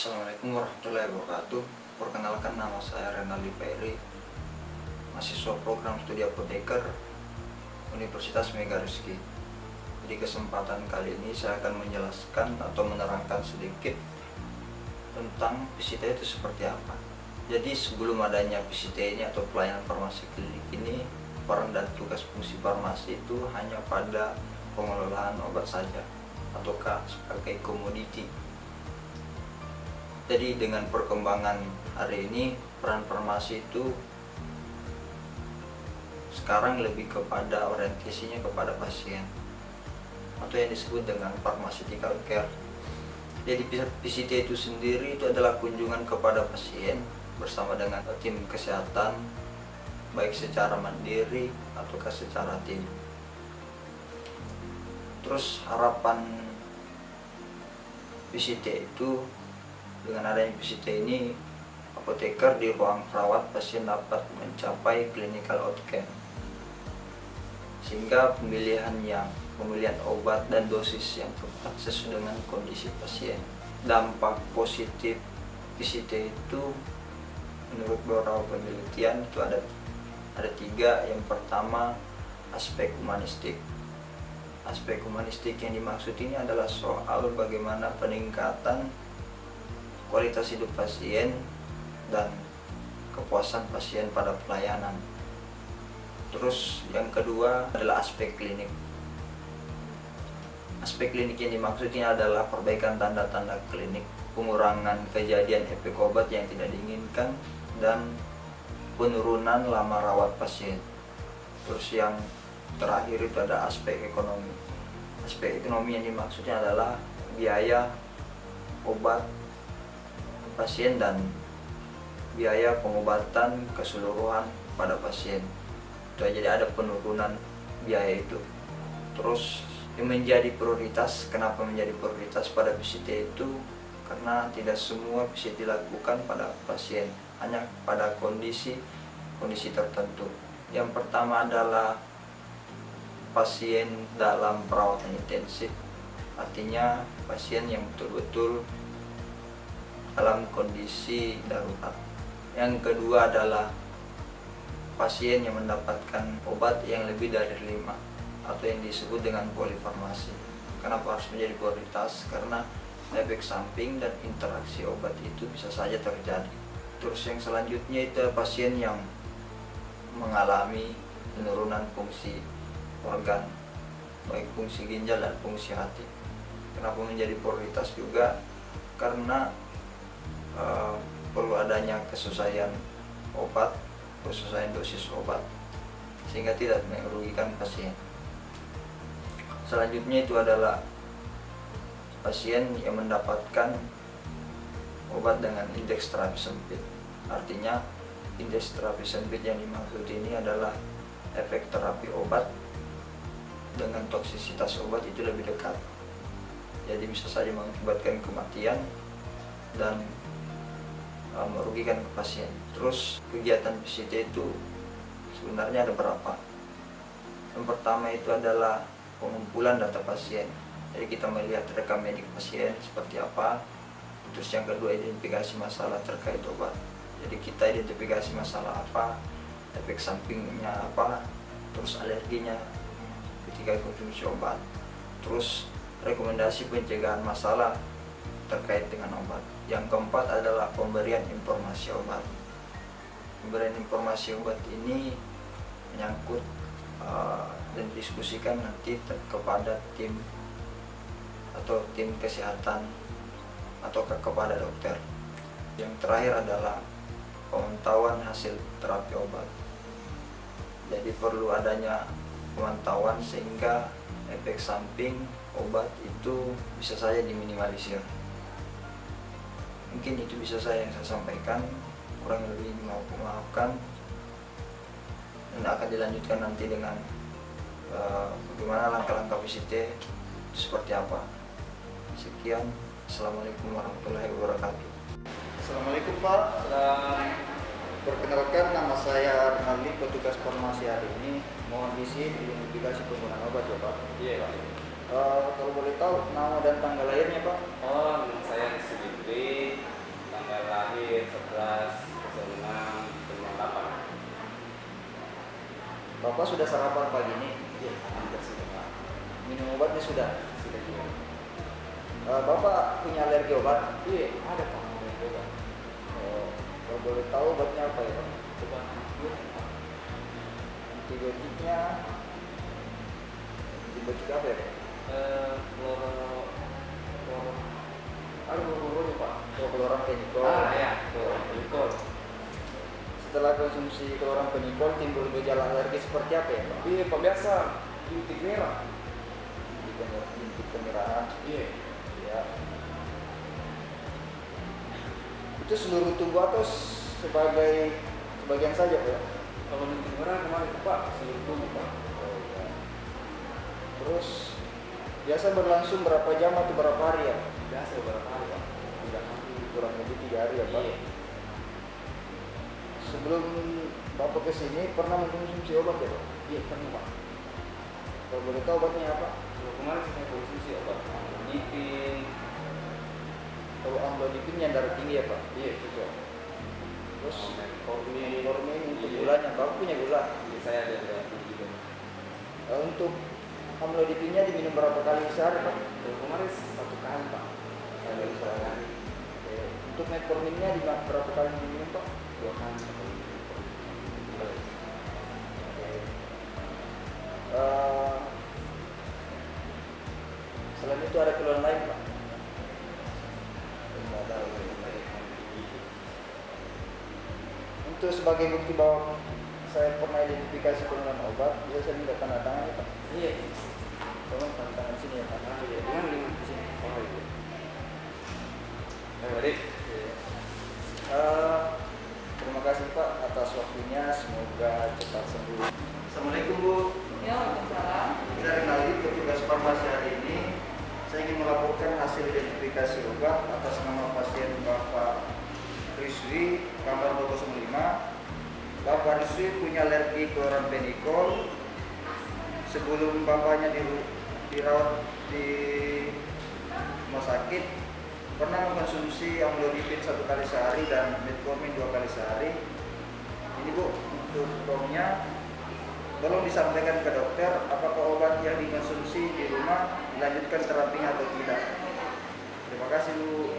Assalamualaikum warahmatullahi wabarakatuh. Perkenalkan, nama saya Renaldi Peri, mahasiswa program studi apoteker Universitas Megarizky. Di kesempatan kali ini saya akan menjelaskan atau menerangkan sedikit tentang PCT itu seperti apa. Jadi sebelum adanya PCT ini atau pelayanan farmasi klinik ini, peran dan tugas fungsi farmasi itu hanya pada pengelolaan obat saja ataukah sebagai komoditi. Jadi dengan perkembangan hari ini, peran farmasi itu sekarang lebih kepada orientasinya kepada pasien atau yang disebut dengan pharmaceutical care. Jadi PCT itu sendiri itu adalah kunjungan kepada pasien bersama dengan tim kesehatan, baik secara mandiri ataukah secara tim. Terus harapan PCT itu, dengan adanya PCT ini, apoteker di ruang perawat pasien dapat mencapai clinical outcome, sehingga pemilihan obat dan dosis yang tepat sesuai dengan kondisi pasien. Dampak positif PCT itu menurut beberapa penelitian itu ada tiga. Yang pertama, aspek humanistik. Aspek humanistik yang dimaksud ini adalah soal bagaimana peningkatan kualitas hidup pasien dan kepuasan pasien pada pelayanan. Terus yang kedua adalah aspek klinik. Aspek klinik yang dimaksudnya adalah perbaikan tanda-tanda klinik, pengurangan kejadian efek obat yang tidak diinginkan, dan penurunan lama rawat pasien. Terus yang terakhir itu ada aspek ekonomi. Aspek ekonomi yang dimaksudnya adalah biaya obat pasien dan biaya pengobatan keseluruhan pada pasien. Jadi ada penurunan biaya itu. Terus yang menjadi prioritas, kenapa menjadi prioritas pada PCT itu? Karena tidak semua bisa dilakukan pada pasien, hanya pada kondisi tertentu. Yang pertama adalah pasien dalam perawatan intensif, artinya pasien yang betul-betul dalam kondisi darurat. Yang kedua adalah pasien yang mendapatkan obat yang lebih dari 5 atau yang disebut dengan polifarmasi. Kenapa harus menjadi prioritas? Karena efek samping dan interaksi obat itu bisa saja terjadi. Terus yang selanjutnya itu pasien yang mengalami penurunan fungsi organ, baik fungsi ginjal dan fungsi hati. Kenapa menjadi prioritas juga? Karena perlu adanya kesesuaian obat, kesesuaian dosis obat, sehingga tidak merugikan pasien. Selanjutnya itu adalah pasien yang mendapatkan obat dengan indeks terapi sempit. Artinya indeks terapi sempit yang dimaksud ini adalah efek terapi obat dengan toksisitas obat itu lebih dekat. Jadi bisa saja mengakibatkan kematian dan merugikan ke pasien. Terus kegiatan PCT itu sebenarnya ada berapa? Yang pertama itu adalah pengumpulan data pasien. Jadi kita melihat rekam medik pasien seperti apa. Terus yang kedua, identifikasi masalah terkait obat. Jadi kita identifikasi masalah apa, efek sampingnya apa, terus alerginya ketika konsumsi obat. Terus rekomendasi pencegahan masalah terkait dengan obat. Yang keempat adalah pemberian informasi obat. Pemberian informasi obat ini menyangkut dan diskusikan nanti kepada tim atau tim kesehatan atau kepada dokter. Yang terakhir adalah pemantauan hasil terapi obat. Jadi perlu adanya pemantauan sehingga efek samping obat itu bisa saja diminimalisir. Mungkin itu bisa saya sampaikan, kurang lebih maafkan, dan akan dilanjutkan nanti dengan bagaimana langkah-langkah PCT seperti apa. Sekian, Assalamualaikum warahmatullahi wabarakatuh. Assalamualaikum Pak. Perkenalkan, nama saya Renaldi, petugas farmasi hari ini. Mohon izin identifikasi penggunaan obat ya Pak. Iya Pak. Kalau boleh tahu nama dan tanggal lahirnya Pak? Oh, saya Sudibri, Bapak sudah sarapan pagi ini? Iya, hampir sudah Pak. Minum obatnya sudah? Sudah juga. Bapak punya alergi obat? Iya, ada Pak. Ada juga. Kalau boleh tahu obatnya apa ya Pak? Coba dulu Pak. Antibiotiknya antibiotik apa ya Pak? Kloro. Ada kloro Pak. Chloramfenicol. Ya, kloro. Setelah konsumsi chloramfenicol timbul gejala alergi seperti apa ya Pak? Iya, Pak, biasa bintik merah. Bintik kemerahan. Iya. Ya. Itu seluruh tubuh atau sebagian saja Pak? Kalau bintik merah kemarin itu Pak, seluruh tubuh Pak. Oh, ya. Terus biasa berlangsung berapa jam atau berapa hari ya? Biasa berapa hari Pak? 3 hari. Kurang lebih 3 hari ya Pak. Iya. Sebelum Bapak kesini pernah mengkonsumsi obat ya Pak? Iya, pernah Pak. Kalau boleh tahu obatnya apa? Kalau kemarin saya konsumsi obat dipin. Kalau amlodipin yang darah tinggi ya Pak? Iya, juga. Terus Metformin. metformin untuk Iya. gulanya, Bapak punya gula? Iya, saya ada juga. Untuk amlodipinnya diminum berapa kali sehari Pak? Kalau kemarin 1 kali Pak. Saya baru 1 kali. Oke. Untuk metforminnya berapa kali diminum Pak? 2 kali. Selain itu ada keluhan lain Pak? Tidak ada. Untuk sebagai bukti bahwa saya pernah identifikasi penggunaan obat, bisa saya minta tanda tangan ya Pak? Iya. Tolong tanda tangan sini ya Pak. Iya. Dimana di sini? Oh iya. Baik. Terima kasih Pak atas waktunya, semoga cepat sembuh. Assalamualaikum Bu. Ya, Waalaikumsalam. Kita Renaldi, petugas farmasi hari ini. Saya ingin melaporkan hasil identifikasi obat atas nama pasien Bapak Rizwi, kamar 205. Bapak Rizwi punya alergi chloramfenicol. Sebelum bapaknya dirawat di rumah sakit, pernah mengkonsumsi amlodipin 1 kali sehari dan metformin 2 kali sehari. Ini Bu, untuk formnya tolong disampaikan ke dokter apakah obat yang dikonsumsi di rumah dilanjutkan terapinya atau tidak. Terima kasih Bu.